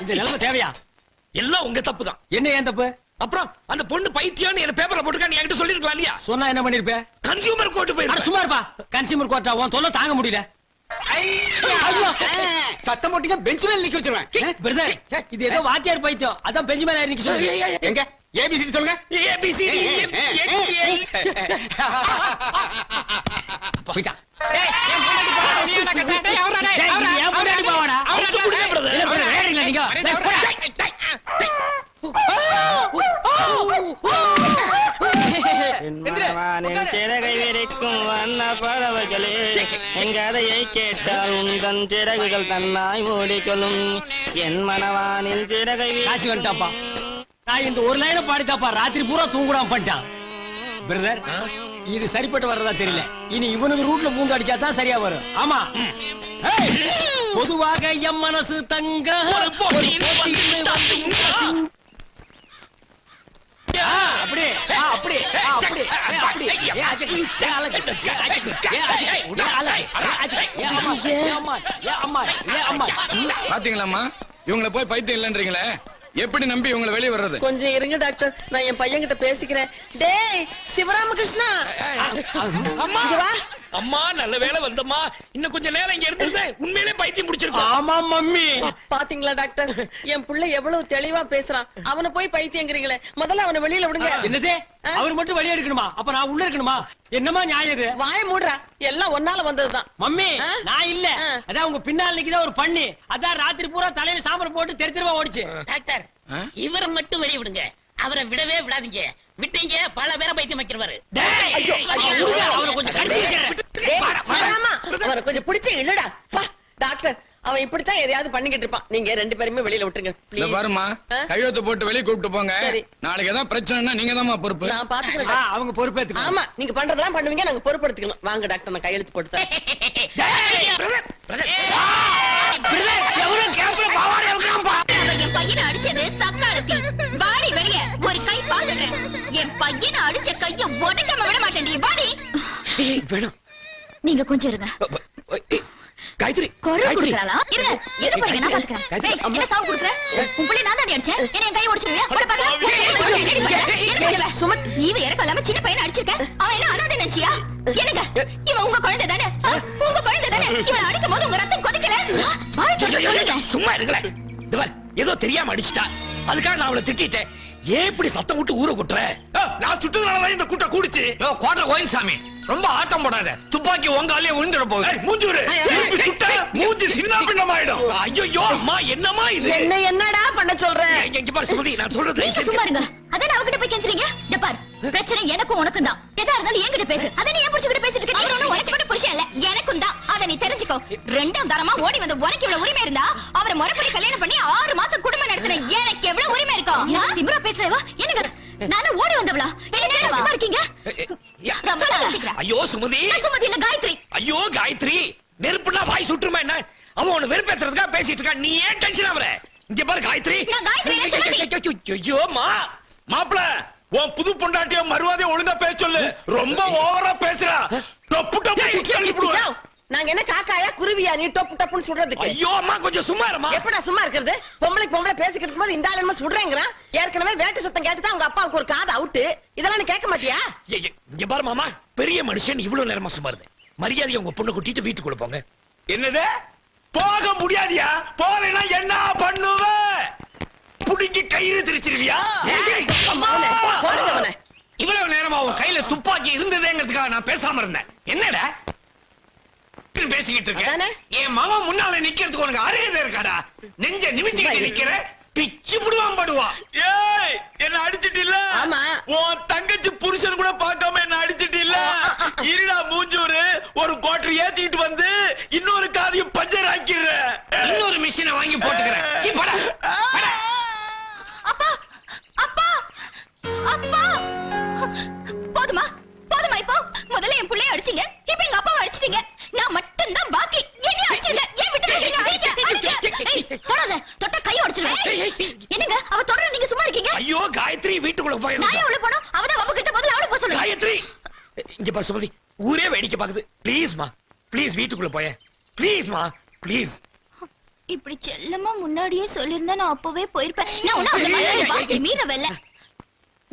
இந்த நிலைமை தேவையா? எல்லாம் உங்க தப்பு தான். என்ன ஏன் தப்பு? அப்புறம் அந்த பொண்ணு பைத்தியம்னு என்ன பேப்பர்ல போட்டுக்கா நீ என்கிட்ட சொல்லிருக்கலாம் இல்லையா? சொன்னா என்ன பண்ணிருப்ப? கன்சியூமர் கோர்ட் அட போய் சும்மா இருப்பா. கன்சியூமர் கோர்ட்டா உன் தொல்லை தாங்க முடியல. சத்தம் போட்டீங்க பெஞ்ச் மேல நிக்க வச்சிருவேன். பிரதர், இது ஏதோ வாத்தியார் பைத்தியம். அதான் பெஞ்ச் மேல நிக்க சொல்லு. எங்க ஏபிசிடி சொல்லுங்க. ஏபிசிடி போய்டா. ஏய் என் பொண்டாட்டி பாவா நீ என்ன கட்ட? டேய் அவரா டேய் டேய், இது என் பொண்டாட்டி பாவாடா. அவர்ட்ட குடுங்க பிரதர். இல்ல பிரதர், வேறீங்களா நீங்க? டேய், போடா. சிறகை விரிக்கும் வண்ண பறவைகளே என் கதையை கேட்டால் உந்தன் சிறகுகள் தன்னாய் மூடிக்கொள்ளும் என் மனவானில் சிறகை காசி வந்துட்டாப்பா. நான் இந்த ஒரு லைனை பாடித்தாப்பா ராத்திரி பூரா தூங்குடாம பண்ணிட்டான். பிரதர், இது சரிப்பட்டு வர்றதா தெரியல. இனி இவனுக்கு ரூட்ல பூந்து அடிச்சா தான் சரியா வரும். ஆமா. ஏய், பொதுவாக எம் மனசு தங்க ஒரு போட்டியில் வந்து அப்படியே அப்படியே அப்படியே பாத்தீங்களாம்மா, இவங்களை போய் பைத்தியம் இல்லன்றீங்களே, எப்படி நம்பி இவங்களை வெளியே வர்றது? கொஞ்சம் இருங்க டாக்டர், நான் என் பையன் கிட்ட பேசிக்கிறேன். டேய் சிவராமகிருஷ்ணா, அம்மா இங்க வா. அம்மா நல்ல வேளை வந்தம்மா. இன்னும் கொஞ்ச நேரம் இங்க இருந்திருந்தே உண்மையிலே பைத்தியம் முடிச்சிருக்கோம். ஆமா மம்மி. பாத்தீங்களா டாக்டர், என் புள்ள எவ்வளவு தெளிவா பேசுறான். அவனை போய் பைத்தியங்கிறீங்களே, முதல்ல அவனை வெளியில விடுங்க. என்னது? அவர் மட்டும் வெளியே எடுக்கணுமா? அப்ப நான் உள்ள இருக்கணுமா? என்னமா நியாயம் இது? வாய மூடுறா, எல்லாம் ஒன்னால வந்ததுதான். மம்மி, நான் இல்ல. அதான் உங்க பின்னால நிக்குதா ஒரு பண்ணி. அதான் ராத்திரி பூரா தலையில சாம்பல் போட்டு தெரு தெருவா ஓடிச்சு. டாக்டர், இவரை மட்டும் வெளிய விடுங்க. அவரை விடவே விடாதீங்க. விட்டீங்க பல பேரை பைத்தியம் வைக்கிறவாரு. அவனை கொஞ்சம் கடிச்சு வச்சிடுறேன். அவனை கொஞ்சம் பிடிச்சு இல்லடா. டாக்டர், அவன் இப்படித்தான் எதையாவது பண்ணிக்கிட்டு இருப்பான். நீங்க ரெண்டு பேருமே வெளியில விட்டுருங்க இல்ல ப்ளீஸ். பாருமா, கையெழுத்து போட்டு வெளியே கூப்பிட்டு போங்க. சரி. நாளைக்கு ஏதாவது பிரச்சனைனா நீங்க தான் பொறுப்பு. நான் பாத்துக்கிறேன். அவங்க பொறுப்பேத்துக்கு. ஆமா, நீங்க பண்றதெல்லாம் பண்ணுவீங்க, நாங்க பொறுப்படுத்திக்கணும். வாங்க டாக்டர், நான் கையெழுத்து போட்டு தரேன். என் பையனை அடிச்சது சக்காலத்தி. வாடி வெளிய, ஒரு கை பாத்துறேன். என் பையனை அடிச்ச கைய உடைக்காம விட மாட்டேன். வாடி. வேணாம், நீங்க கொஞ்சம் இருங்க. காயத்ரி குரல் குடுக்கறாளா? இருங்க, எது பாருங்க, நான் பாத்துக்கறேன். டேய், என்ன சவுண்ட் குடுக்கற? உங்களை நான் தான் அடிச்சேன். என்ன என் கை உடைச்சிடுவியா? போட பாக்க. சுமத், இவ இறக்கலாம சின்ன பையனை அடிச்சிருக்க. அவன் என்ன அனாதை நினைச்சியா? என்னங்க, இவன் உங்க குழந்தை தானே? உங்க குழந்தை தானே? இவன் அடிக்கும் போது உங்க ரத்தம் கொதிக்கல? வாய் திறந்து சொல்லுங்க. சும்மா இருங்களே. ஏதோ தெரியாம அடிச்சிட்டா, அதுக்காக நான் அவளை திட்டிட்டேன். ஏன் இப்படி சத்தம் விட்டு ஊரை கூட்டுற? நான் சுட்டுனாலதான் இந்த கூட்டம் கூடுச்சு. கோட்டை கோயில் சாமி, ரொம்ப ஆட்டம் போடாத. துப்பாக்கி உங்காலே விழுந்துட போகுது. மூஞ்சூரு மூஞ்சி சின்ன பின்னமாயிடும். ஐயோ அம்மா, என்னம்மா இது? என்ன என்னடா பண்ண சொல்ற? இங்க பாரு சுமதி, நான் சொல்றது நீங்க சும்மா இருங்க. அதான் அவகிட்ட போய் கெஞ்சுறீங்க. இந்த பார், பிரச்சனை எனக்கும் உனக்கும் தான். எதா இருந்தாலும் என்கிட்ட பேசு. அத நீ ஏன் புடிச்சுக்கிட்டு பேசிட்டு இருக்க? அவர் ஒண்ணும் உனக்கு கூட புருஷன் இல்ல, எனக்கும் தான். அத நீ தெரிஞ்சுக்கோ. ரெண்டாம் தரமா ஓடி வந்து உனக்கு இவ்வளவு உரிமை இருந்தா, அவரை முறைப்படி கல்யாணம் பண்ணி 6 மாசம் குடும்பம் நடத்தின எனக்கு எவ்வளவு உரிமை இருக்கும்? நான் திமிரா பேசுறவா? என்னங்க, நானும் ஓடி வந்தவளா? என்ன நேரமா இருக்கீங்க? ஐயோ சுமதி. சுமதி இல்ல, காயத்ரி. ஐயோ காயத்ரி, நெருப்புனா வாய் சுட்டுமா என்ன? அவன் உன்னை வெறுப்பேத்துறதுக்காக பேசிட்டு இருக்கான். நீ ஏன் டென்ஷன் ஆவற? இங்க பாரு காயத்ரி. நான் காயத்ரி இல்ல, சுமதி. ஐயோ மாப்ள, உன் புது பொண்டாட்டிய மறுவாதிய ஒழுங்கா பேச சொல்லு. ரொம்ப ஓவரா பேசுறா. டப்பு டப்பு சுத்தி அடிப்புடுவேன். நாங்க என்ன காக்காயா குருவியா நீ டொப்பு டப்புன்னு சுடுறதுக்கு? ஐயோ அம்மா, கொஞ்சம் சும்மா இருமா. எப்படா சும்மா இருக்கிறது? பொம்பளைக்கு பொம்பளை பேசிக்கிட்டு இருக்கும்போது இந்த ஆள் என்ன சுடுறேங்கிறான். ஏற்கனவே வேட்டு சத்தம் கேட்டுதான் உங்க அப்பாவுக்கு ஒரு காது அவுட்டு. இதெல்லாம் நீ கேட்க மாட்டியா? இங்க பாரு மாமா, பெரிய மனுஷன் இவ்வளவு நேரமா சும்மா இருந்தேன். மரியாதையை உங்க பொண்ணு கூட்டிட்டு வீட்டுக்குள்ள போங்க. என்னது? போக முடியாதியா? போறேன்னா என்ன பண்ணுவ? புடிங்கி கயிறு திரிச்சிருவியா? இவ்வளவு நேரமா உன் கையில துப்பாக்கி இருந்ததேங்கிறதுக்காக நான் பேசாம இருந்தேன். என்னடா பேசிக்கிட்டு இருக்க? என் மாமா முன்னால நிக்கிறதுக்கு உனக்கு அருகதை இருக்காடா? நெஞ்ச நிமித்திக்கிட்டு நிக்கிற, பிச்சு புடுவான் படுவா. ஏய், என்ன அடிச்சிட்டு இல்ல? ஆமா. உன் தங்கச்சி புருஷன் கூட பார்க்காம என்ன அடிச்சிட்டு இல்ல? இருடா மூஞ்சூரு, ஒரு கோட்டர் ஏத்திட்டு வந்து இன்னொரு காதையும் பஞ்சர் ஆக்கிடுற. இன்னொரு மிஷினை வாங்கி போட்டுக்கிறேன். அப்பா, அப்பா, அப்பா. போதுமா போதுமா? இப்போ முதல்ல என் புள்ளைய அடிச்சீங்க, இப்ப எங்க அப்பாவை அடிச்சிட்டீங்க. நான் மட்டும் தான் பாக்கி. என்ன அடிச்சீங்க? ஏன் விட்டு வைக்கிறீங்க? அடிங்க. தொடாத, தொட்டா கை உடைச்சிடுவேன். என்னங்க, அவ தொடர நீங்க சும்மா இருக்கீங்க? ஐயோ காயத்ரி, வீட்டுக்குள்ள போய். நான் உள்ள போறோம். அவதான் அவ கிட்ட முதல்ல அவளை போக சொல்லுங்க. காயத்ரி, இங்க பாரு சுமதி, ஊரே வேடிக்கை பாக்குது. ப்ளீஸ் மா, ப்ளீஸ் வீட்டுக்குள்ள போய. ப்ளீஸ் மா, ப்ளீஸ். இப்படி செல்லமா முன்னாடியே சொல்லிருந்தா நான் அப்பவே போயிருப்பேன். நான் ஒண்ணும் அவ்வளவு மாதிரி வாங்கி மீறவில்ல.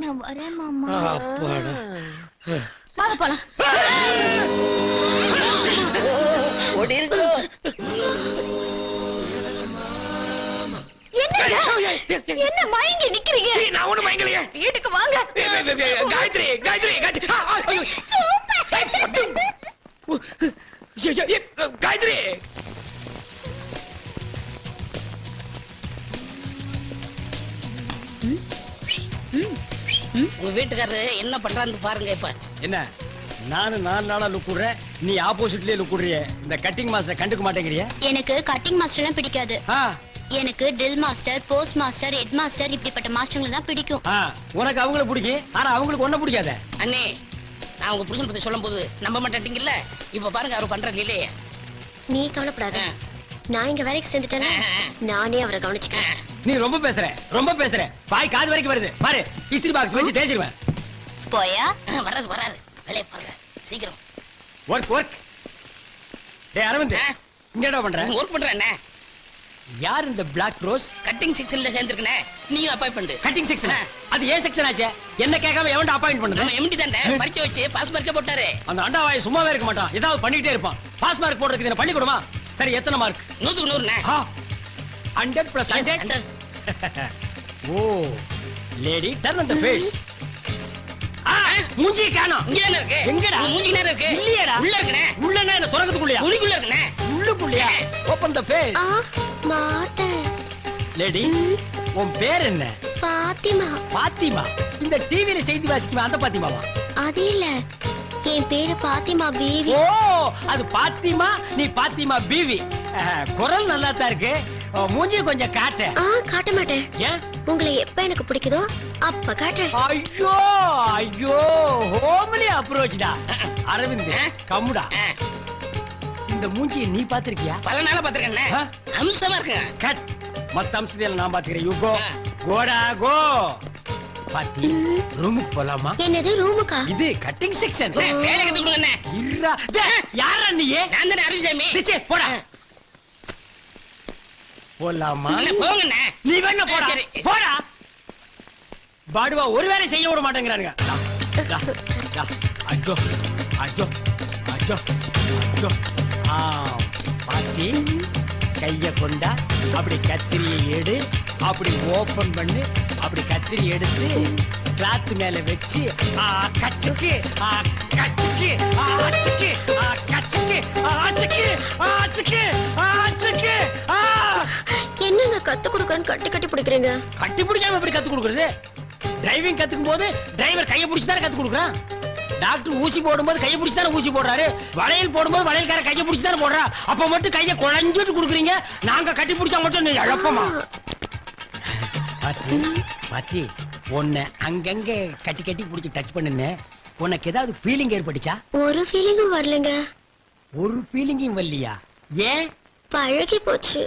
நான் வரேன் மாமா. வாங்க போலாம். ஓடிருங்கோ. என்ன மயங்கி நிக்கிறீங்க? நான் ஒண்ணு மயங்கலையே. வீட்டுக்கு வாங்க. காயத்ரி காயத்ரி காயத்ரி காயத்ரி உங்க வீட்டுக்காரரு என்ன பண்றான்னு பாருங்க இப்ப. என்ன நானும் 4 நாளா லுக் விடுறேன், நீ ஆப்போசிட்லயே லுக் விடுறிய. இந்த கட்டிங் மாஸ்டர் கண்டுக்க மாட்டேங்கிறிய? எனக்கு கட்டிங் மாஸ்டர் எல்லாம் பிடிக்காது. ஆ, எனக்கு drill master, post master, head master இப்படிப்பட்ட மாஸ்டர்களை தான் பிடிக்கும். ஆ, உனக்கு அவங்கள பிடிக்கும், ஆனா அவங்களுக்கு ஒன்ன பிடிக்காத. அண்ணே நான் உங்க புருஷன் பத்தி சொல்லும் போது நம்ப மாட்டேட்டீங்கல்ல. இப்ப பாருங்க அவர் பண்றது இல்லையே. நீ கவலைப்படாத, நான் இங்க வேலைக்கு சேர்ந்துட்டேன்னா நானே அவரை கவனிச்சுக்கிறேன். நீ ரொம்ப பேசுற, ரொம்ப பேசுற. பாய் காது வரைக்கும் வருது பாரு. இஸ்திரி பாக்ஸ் வச்சு தேய்ச்சிருவேன். போயா வராது வராது. வேலையை பாருங்க சீக்கிரம். Work work. டேய் அரவிந்த், இங்க என்ன பண்ற? ஒர்க் பண்றேன் அண்ணே. யார் இந்த பிளாக் ரோஸ்? கட்டிங் செக்ஷன்ல சேர்ந்திருக்கனே, நீங்க அப்பாயிண்ட் பண்ணு. Cutting section? அது ஏன் செக்ஷன் ஆச்சே? என்ன கேட்காம எவன்டா அப்பாயிண்ட் பண்ணது? நம்ம எம்டி தானே பரிச்சை வச்சு பாஸ் மார்க்கே போட்டாரு. அந்த அண்டாவாய் சும்மாவே இருக்க மாட்டான், ஏதாவது பண்ணிக்கிட்டே இருப்பான். பாஸ் மார்க் போடுறதுக்கு என்ன பண்ணி கொடுமா? சரி, எத்தனை மார்க்? 100க்கு 100ண்ணே. 100+100. Oh lady turn on the face. மூஞ்சி காணோம். இங்க தானே இருக்கு. எங்கடா? மூஞ்சி நேரா இருக்கு. இல்லையேடா. உள்ள இருக்குனே. உள்ளனா என்ன சொரகத்துக்குள்ளயா? உளிக்குள்ள இருக்குனே. உள்ளுக்குள்ளயா? Open the face. மாட்டேன். லேடி, உன் பேர் என்ன? பாத்திமா. பாத்திமா? இந்த டிவில செய்தி வாசிக்குமா அந்த பாத்திமாவா? அது இல்ல, என் பேரு பாத்திமா பீவி. ஓ, அது பாத்திமா, நீ பாத்திமா பீவி. குரல் நல்லா தான் இருக்கு. மூஞ்சி கொஞ்சம் காட்டு. காட்ட மாட்டேன். ஏன்? உங்களை எப்ப எனக்கு பிடிக்குதோ அப்ப காட்டுறேன். ஐயோ ஐயோ, ஹோம்லி அப்ரோச்டா. அரவிந்த் கம்முடா. இந்த மூஞ்சியை நீ பாத்திருக்கியா? பல நாளா பாத்துக்கண்ணே. அம்சமா இருக்குங்க. கட். மத்த அம்சத்தையில நான் பாத்துக்கிறேன். You go. கோடா கோ. பாத்தி, ரூமுக்கு போலாமா? என்னது ரூமுக்கா? இது கட்டிங் செக்ஷன். வேலை கத்து கொடுங்கண்ணே. இருடா. யாரா நீ? நான் தானே அருள்சாமி. டிச்சே போடா. போலாமா? அண்ணே போங்கண்ணே. நீ வேணா போடா. சரி. போடா. பாடுவா ஒரு வேலை செய்ய விட மாட்டேங்கிறானுங்க. ஐயோ ஐயோ ஐயோ ஐயோ. பாத்தி, கைய கொண்டா, அப்படி கத்திரியை எடு, அப்படி ஓபன் பண்ணு, அப்படி கத்திரி எடுத்து கிளாத் மேல வச்சு கச்சுக்கு கச்சுக்கு ஆச்சுக்கு கச்சுக்கு ஆச்சுக்கு ஆச்சுக்கு ஆச்சுக்கு. என்னங்க கத்து கொடுக்கறேன்னு கட்டி கட்டி பிடிக்கிறீங்க? கட்டி பிடிக்காம எப்படி கத்து கொடுக்கறது? டிரைவிங் கத்துக்கும் போது டிரைவர் கையை பிடிச்சு தானே கத்து கொடுக்குறான். டாக்டர் ஊசி போடும்போது கையை பிடிச்சு தானே ஊசி போடுறாரு. வளையல் போடும்போது வளையல்கார கையை பிடிச்சு தானே போடுறா. அப்ப மட்டும் கையை குழஞ்சிட்டு கொடுக்குறீங்க. நாங்க கட்டி பிடிச்சா மட்டும் நீ இழப்பமா? பாத்தி பாத்தி, உன்னை அங்கங்க கட்டி கட்டி பிடிச்சி டச் பண்ணுன்னு உனக்கு ஏதாவது ஃபீலிங் ஏற்பட்டுச்சா? ஒரு ஃபீலிங்கும் வரலங்க. ஒரு ஃபீலிங்கும் வரலையா? ஏன்? பழகி போச்சு.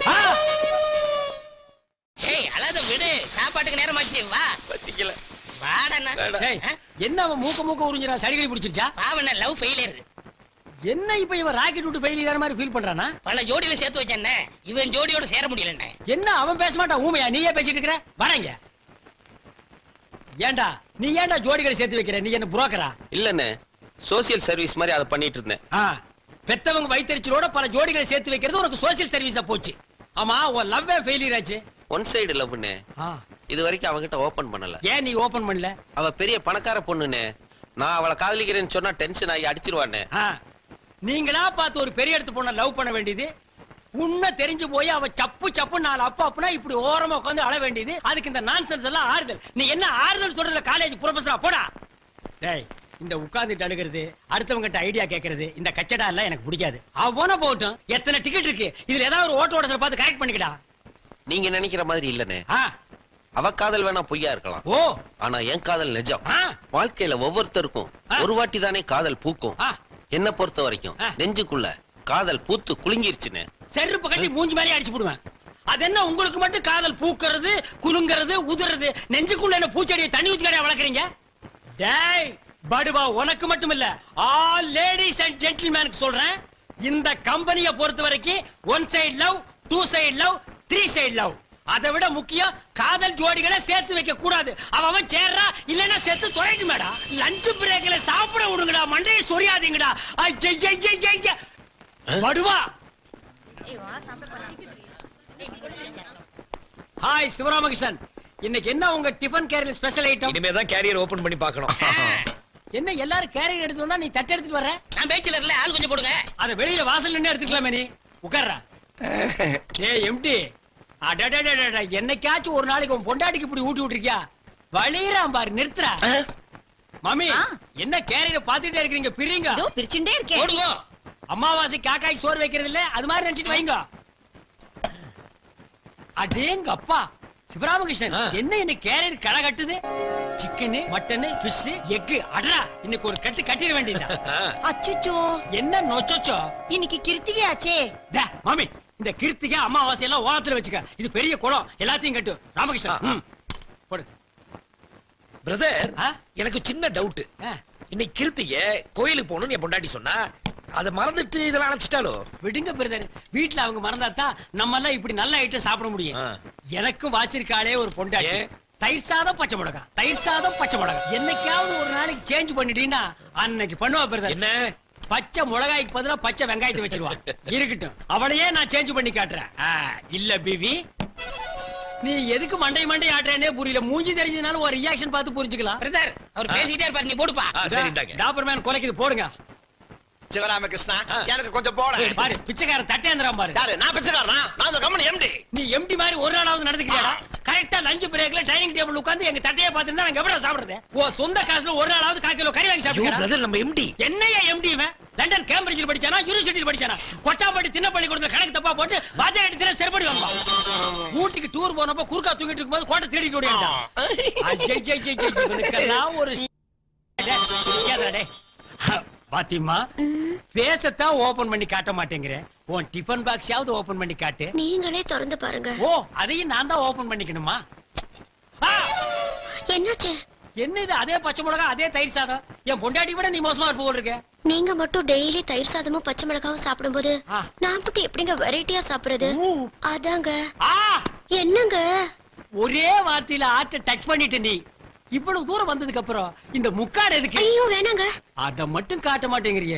ஏய் அழாத விடு, சாப்பாட்டுக்கு நேரமாச்சு. வா பசிக்கல. வாடண்ணா. ஏய், என்ன அவன் மூக்க உறிஞ்சிரா? சளிகடி பிடிச்சிருச்சா? பாவண்ண லவ் ஃபெயிலியர். என்ன இப்ப இவன் ராக்கெட் விட்டு ஃபெயிலியர் மாதிரி ஃபீல் பண்றானா? பல ஜோடியில சேர்த்து வச்சேன்னே, இவன் ஜோடியோட சேர முடியலண்ணே. என்ன அவன் பேச மாட்டான்? ஊமையா நீயே பேசிட்டு இருக்கிற? வரங்க. ஏண்டா நீ ஏண்டா ஜோடிகளை சேர்த்து வைக்கிற? நீ என்ன புரோக்கரா? இல்லன்னு சோசியல் சர்வீஸ் மாதிரி அதை பண்ணிட்டு இருந்தேன். பெத்தவங்க வயித்தறிச்சலோட பல ஜோடிகளை சேர்த்து வைக்கிறது உனக்கு சோசியல் சர்வீஸா போச்சு. ஆமா, உன் லவ்வே ஃபெயிலியர் ஆச்சு. ஒன் சைடு லவ்னு இது வரைக்கும் அவகிட்ட ஓபன் பண்ணல. ஏன் நீ ஓபன் பண்ணல? அவ பெரிய பணக்கார பொண்ணுன்னு, நான் அவளை காதலிக்கிறேன்னு சொன்னா டென்ஷன் ஆகி அடிச்சிருவானே. நீங்களா பார்த்து ஒரு பெரிய இடத்து பொண்ண லவ் பண்ண வேண்டியது, உன்ன தெரிஞ்சு போய் அவ சப்பு சப்பு 4 அப்பா இப்படி ஓரமா உட்காந்து அழ வேண்டியது. அதுக்கு இந்த நான்சென்ஸ் எல்லாம் ஆறுதல். நீ என்ன ஆறுதல் சொல்றதுல காலேஜ் ப்ரொஃபஸரா? போடா. டேய், இந்த உட்கார்ந்துட்டு அழுகிறது, அடுத்தவங்க கிட்ட ஐடியா கேக்குறது, இந்த கச்சடா எல்லாம் எனக்கு பிடிக்காது. அவ போன போகட்டும். எத்தனை டிக்கெட் இருக்கு? இதுல ஏதாவது ஒரு ஓட்ட ஓட பார்த்து கரெக்ட் பண்ணிக்கடா. நீங்க நினைக்கிற மாதிரி இல்லன்னு. அவ காதல் வேணா பொய்யா இருக்கலாம். ஓ, ஆனா என் காதல் நிஜம். வாழ்க்கையில ஒவ்வொருத்தருக்கும் ஒரு வாட்டி தானே காதல் பூக்கும். என்ன பொறுத்த வரைக்கும் நெஞ்சுக்குள்ள காதல் பூத்து குலுங்கிருச்சுன்னு செருப்பு கட்டி மூஞ்சி மாதிரி அடிச்சு போடுவேன். அது என்ன உங்களுக்கு மட்டும் காதல் பூக்கிறது, குலுங்கிறது, உதிர்றது? நெஞ்சுக்குள்ள என்ன பூச்செடியை தண்ணி ஊத்தி கடையா வளர்க்குறீங்க? டேய் படுவா, உனக்கு மட்டும் இல்ல, ஆல் லேடிஸ் அண்ட் ஜென்டில்மேனுக்கு சொல்றேன். இந்த கம்பெனியை பொறுத்த வரைக்கும் one side love, 2 side love 3 side love. அதை விட முக்கியம் காதல் ஜோடிகளை சேர்த்து வைக்க கூடாது. அவன் சேர்றா இல்லன்னா செத்து தொலைட்டு மேடா. லஞ்ச் பிரேக்ல சாப்பிட விடுங்கடா, மண்டையை சொரியாதீங்கடா. படுவா. ஹாய் சிவராமகிருஷ்ணன், இன்னைக்கு என்ன உங்க டிபன் கேரியர் ஸ்பெஷல் ஐட்டம்? இனிமே தான் கேரியர் ஓபன் பண்ணி பார்க்கணும். என்ன எல்லாரும் கேரியர் எடுத்து வந்தா நீ தட்டு எடுத்துட்டு வர்ற? நான் பேச்சுலர்ல ஆள் கொஞ்சம் போடுங்க. அத வெளியில வாசல் நின்னு எடுத்துக்கலாமே, நீ உட்கார்றா. டேய் எம்டி, அடடடடட, என்னைக்காச்சும் ஒரு நாளைக்கு உன் பொண்டாட்டிக்கு இப்படி ஊட்டி விட்டுருக்கியா? வலிறான் பாரு, நிறுத்துறா. மாமி, என்ன கேரியர் பாத்துட்டே இருக்கீங்க? பிரிங்க. பிரிச்சுட்டே இருக்கேன். போடுங்க. அம்மாவாசை காக்காய்க்கு சோறு வைக்கிறது இல்ல, அது மாதிரி நினைச்சிட்டு வைங்க. அடேங்க அப்பா சிவராமகிருஷ்ணன், என்ன இந்த கேரியர் களை கட்டுது? Chicken, mutton, fish, egg. அடரா, இன்னைக்கு ஒரு கட்டு கட்டிட வேண்டியதா? அச்சச்சோ, என்ன நொச்சோச்சோ? இன்னைக்கு கிருத்திகை ஆச்சே. டே, மாமி, இந்த கிருத்திகை அமாவாசை எல்லாம் ஓரத்துல வச்சுக்க. இது பெரிய குளம், எல்லாத்தையும் கட்டு. ராமகிருஷ்ணன் போடு. பிரதர், ஆ? எனக்கு சின்ன டவுட். இன்னைக்கு கிருத்திகை கோயிலுக்கு போகணும்னு என் பொண்டாட்டி சொன்னா, அதை மறந்துட்டு இதெல்லாம் அனுப்பிச்சிட்டாலோ? விடுங்க பிரதர், வீட்டுல அவங்க மறந்தாதான் நம்ம எல்லாம் இப்படி நல்ல ஐட்டம் சாப்பிட முடியும். எனக்கும் வாச்சிருக்காளே ஒரு பொண்டாட்டி. தயிர் சாதம் பச்சை மிளகா, தயிர் சாதம் பச்சை மிளகா. என்னைக்காவது ஒரு நாளைக்கு சேஞ்ச் பண்ணிட்டீங்கன்னா அன்னைக்கு பண்ணுவா பிரதர். என்ன? பச்சை மிளகாய்க்கு பதிலா பச்சை வெங்காயத்தை வச்சிருவா. இருக்கட்டும், அவளையே நான் சேஞ்ச் பண்ணி காட்டுறேன். இல்ல பிவி, நீ எதுக்கு மண்டை ஆட்டுறேனே புரியல. மூஞ்சி தெரிஞ்சதுனால ஒரு ரியாக்ஷன் பார்த்து புரிஞ்சுக்கலாம். பிரதர், அவர் பேசிட்டே இருப்பாரு, நீ போடுப்பா. சரிண்டாங்க. டாபர் மேன் கொலைக்குது, போடுங்க. சிவராமகிருஷ்ணா, எனக்கு கொஞ்சம் போட. பாரு, பிச்சைக்காரன் தட்டேந்திரம் பாரு. யாரு? நான் பிச்சைக்காரனா? நான் அந்த கம்பெனி எம்டி. நீ எம்டி மாதிரி ஒரு நாளாவது நடந்துக்கிறியாடா? கரெக்டா லஞ்ச் பிரேக்ல டைனிங் டேபிள் உட்கார்ந்து எங்க தட்டையே பார்த்துட்டு நாங்க எப்படி சாப்பிடுறது? ஓ சொந்த காசுல ஒரு நாளாவது 1/4 கிலோ கறி வாங்கி சாப்பிடுறா? பிரதர், நம்ம எம்டி. என்னையா எம்டி இவன்? லண்டன் கேம்பிரிட்ஜில் படிச்சானா, யூனிவர்சிட்டியில் படிச்சானா? கொட்டாப்பட்டி தின்னப்பள்ளி கொடுத்த கணக்கு தப்பா போட்டு பாஜக எடுத்து செருப்படி வாங்க. ஊட்டிக்கு டூர் போனப்ப குறுக்கா தூங்கிட்டு இருக்கும்போது கோட்டை திருடிட்டு ஓடிட்டான். இவனுக்கெல்லாம் ஒரு பாத்திமா, பேசத்தான் ஓபன் பண்ணி காட்ட மாட்டேங்கிற. உன் டிபன் பாக்ஸாவது ஓபன் பண்ணி காட்டு. நீங்களே திறந்து பாருங்க. ஓ, அதையும் நான் தான் ஓபன் பண்ணிக்கணுமா? என்னாச்சு? என்ன இது? அதே பச்சை மிளகா, அதே தயிர் சாதம். என் பொண்டாட்டி விட நீ மோசமா இருப்ப போல இருக்க. நீங்க மட்டும் டெய்லி தயிர் சாதமும் பச்சை மிளகாவும் சாப்பிடும்போது நான் மட்டும் எப்படிங்க வெரைட்டியா சாப்பிடுறது? அதாங்க. என்னங்க ஒரே வார்த்தையில ஆட்ட டச் பண்ணிட்டு நீ இவ்வளவு தூரம் வந்ததுக்கு அப்புறம் இந்த முக்காடு எதுக்கு? ஐயோ வேணாங்க. அத மட்டும் காட்ட மாட்டேங்கிறியே.